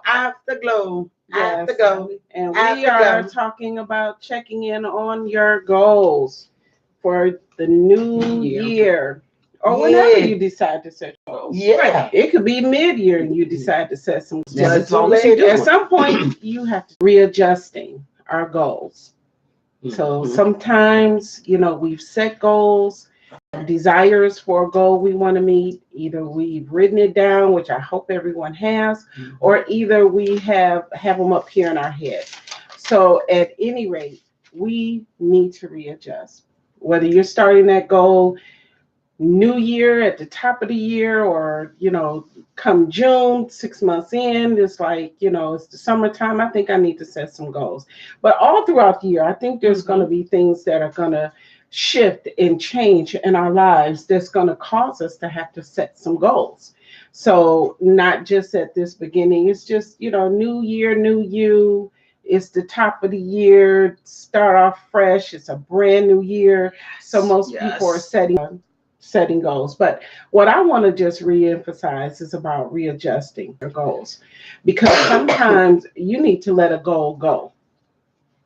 Afterglow. Yes. Afterglow. And we are talking about checking in on your goals for the new year. Or whenever you decide to set goals. Yeah. It could be mid-year and you decide to set some goals. At At some point, you have to readjusting our goals. So sometimes, we've set goals, desires for a goal we want to meet. Either we've written it down, which I hope everyone has, or either we have them up here in our head. So at any rate, we need to readjust. Whether you're starting that goal new year at the top of the year, or come June, 6 months in, it's like, it's the summertime, I think I need to set some goals. But all throughout the year, I think there's going to be things that are going to shift and change in our lives that's going to cause us to have to set some goals. So not just at this beginning, it's just, new year, new you. It's the top of the year, start off fresh. It's a brand new year. So most people are setting goals. But what I want to just reemphasize is about readjusting your goals, because sometimes you need to let a goal go.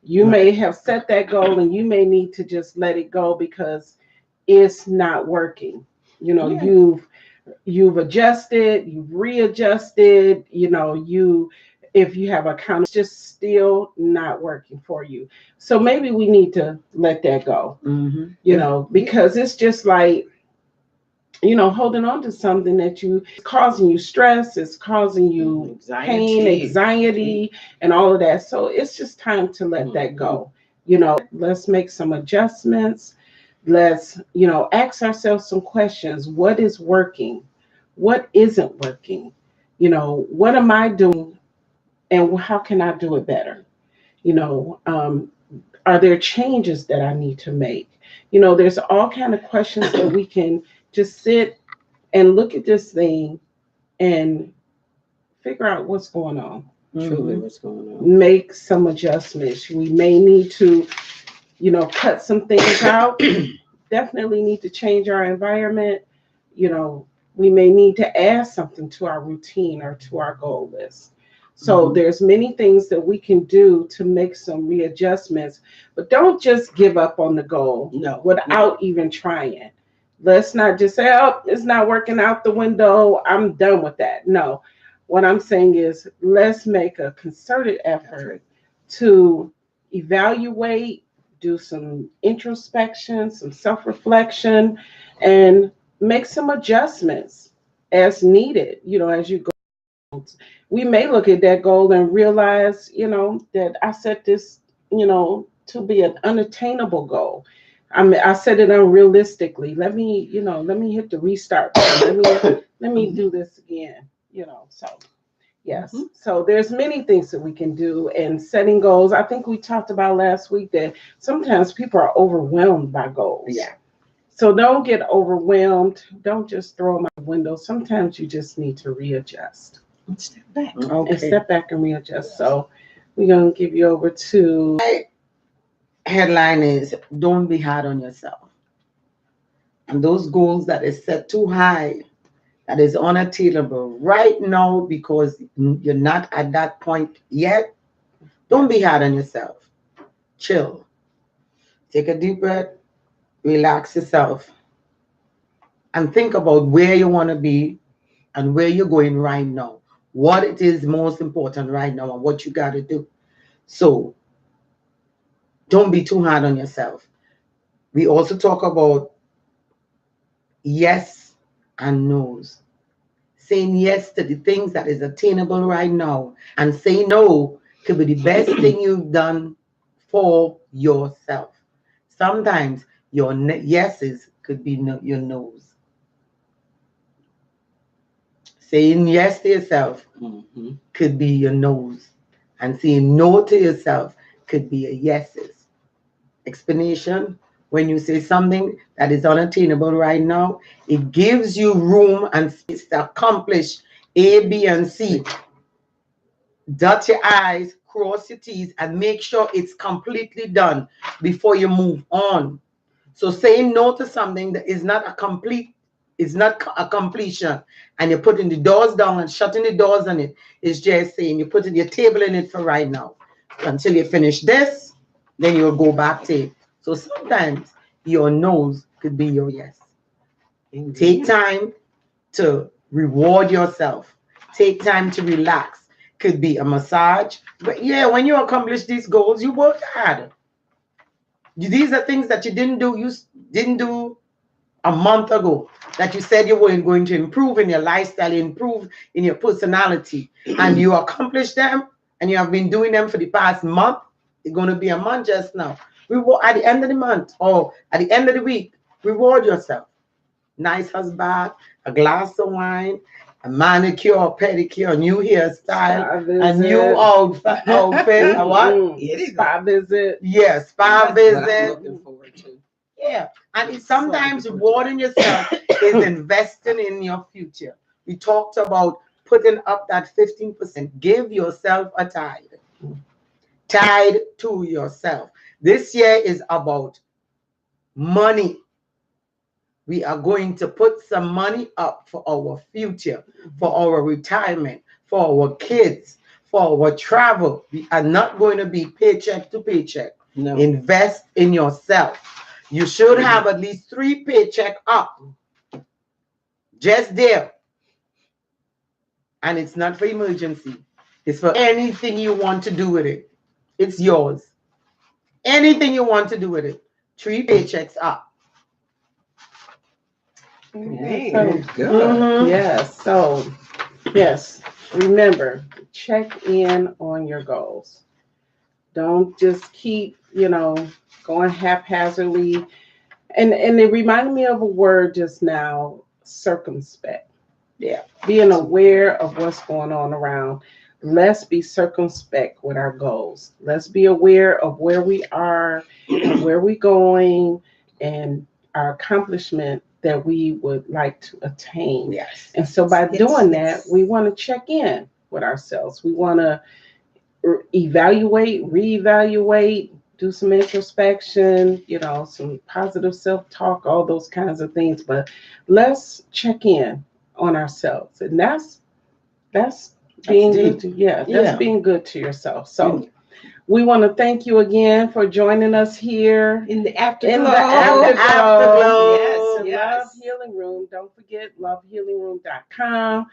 You may have set that goal and you may need to just let it go because it's not working. You've adjusted, you've readjusted, if you have account, it's just still not working for you. So maybe we need to let that go. Because it's just like, holding on to something that causing you stress, it's causing you pain, anxiety, and all of that. So it's just time to let that go. Let's make some adjustments. Let's, ask ourselves some questions. What is working? What isn't working? What am I doing? And how can I do it better? Are there changes that I need to make? There's all kind of questions that we can just sit and look at this thing and figure out what's going on. Truly, what's going on. Make some adjustments. We may need to, cut some things out. Definitely need to change our environment. We may need to add something to our routine or to our goal list. So there's many things that we can do to make some readjustments, but don't just give up on the goal without even trying. Let's not just say, oh, it's not working, out the window, I'm done with that. No, what I'm saying is let's make a concerted effort to evaluate, do some introspection, some self-reflection, and make some adjustments as needed, as you go. We may look at that goal and realize, that I set this, to be an unattainable goal. I set it unrealistically. Let me hit the restart button. Let me do this again. So yes. So there's many things that we can do, and setting goals. I think we talked about last week that sometimes people are overwhelmed by goals. Yeah. So don't get overwhelmed. Don't just throw them out the window. Sometimes you just need to readjust. Step back. And step back and readjust. So we're going to give you over to. My headline is don't be hard on yourself. And those goals that is set too high, that is unattainable right now because you're not at that point yet, don't be hard on yourself. Chill. Take a deep breath, relax yourself, and think about where you want to be and where you're going right now. What it is most important right now and what you got to do. So don't be too hard on yourself. We also talk about yes and no's. Saying yes to the things that is attainable right now, and saying no could be the best thing you've done for yourself. Sometimes your yeses could be your no's. Saying yes to yourself could be your no's, and saying no to yourself could be a yeses. Explanation: when you say something that is unattainable right now, it gives you room and space to accomplish A, B, and C. Dot your I's, cross your T's, and make sure it's completely done before you move on. So saying no to something that is not a complete It's not a completion. And you're putting the doors down and shutting the doors on it. It's just saying you're putting your table in it for right now. Until you finish this, then you'll go back to it. So sometimes your no's could be your yes. Take time to reward yourself. Take time to relax. Could be a massage. But yeah, when you accomplish these goals, you worked hard. These are things that you didn't do. You didn't do a month ago, that you said you weren't going to improve in your lifestyle, improve in your personality, and you accomplish them, and you have been doing them for the past month. It's going to be a month just now. At the end of the month or at the end of the week, reward yourself. Nice husband, a glass of wine, a manicure, or pedicure, a new hairstyle, a new outfit, a what? Spa visit. Yes, spa That's what I'm visit. looking forward to. Yeah, and it's sometimes rewarding yourself is investing in your future. We talked about putting up that 15%. Give yourself a tithe. Tied to yourself. This year is about money. We are going to put some money up for our future, for our retirement, for our kids, for our travel. We are not going to be paycheck to paycheck. No. Invest in yourself. You should have at least 3 paychecks up. Just there. And it's not for emergency. It's for anything you want to do with it. It's yours. Anything you want to do with it. 3 paychecks up. Hey, So, good. yes. So, yes. Remember, check in on your goals. Don't just keep, going haphazardly. And it reminded me of a word just now, circumspect. Yeah. Being aware of what's going on around. Let's be circumspect with our goals. Let's be aware of where we are and where we're going and our accomplishment that we would like to attain. Yes. And so by doing that, we want to check in with ourselves. We want to evaluate, reevaluate, do some introspection, some positive self-talk, all those kinds of things. But let's check in on ourselves. And that's being good to, that's being good to yourself. So we want to thank you again for joining us here In the afterglow. in the afterglow. Yes. Love Healing Room. Don't forget lovehealingroom.com.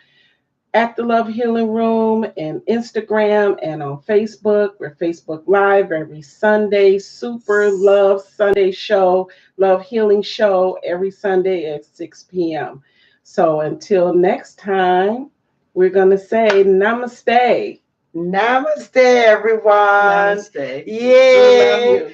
At the Love Healing Room and Instagram and on Facebook. We're Facebook Live every Sunday. Super Love Sunday show, Love Healing show every Sunday at 6 p.m. So until next time, we're going to say namaste. Namaste, everyone. Namaste. Yay. We love you.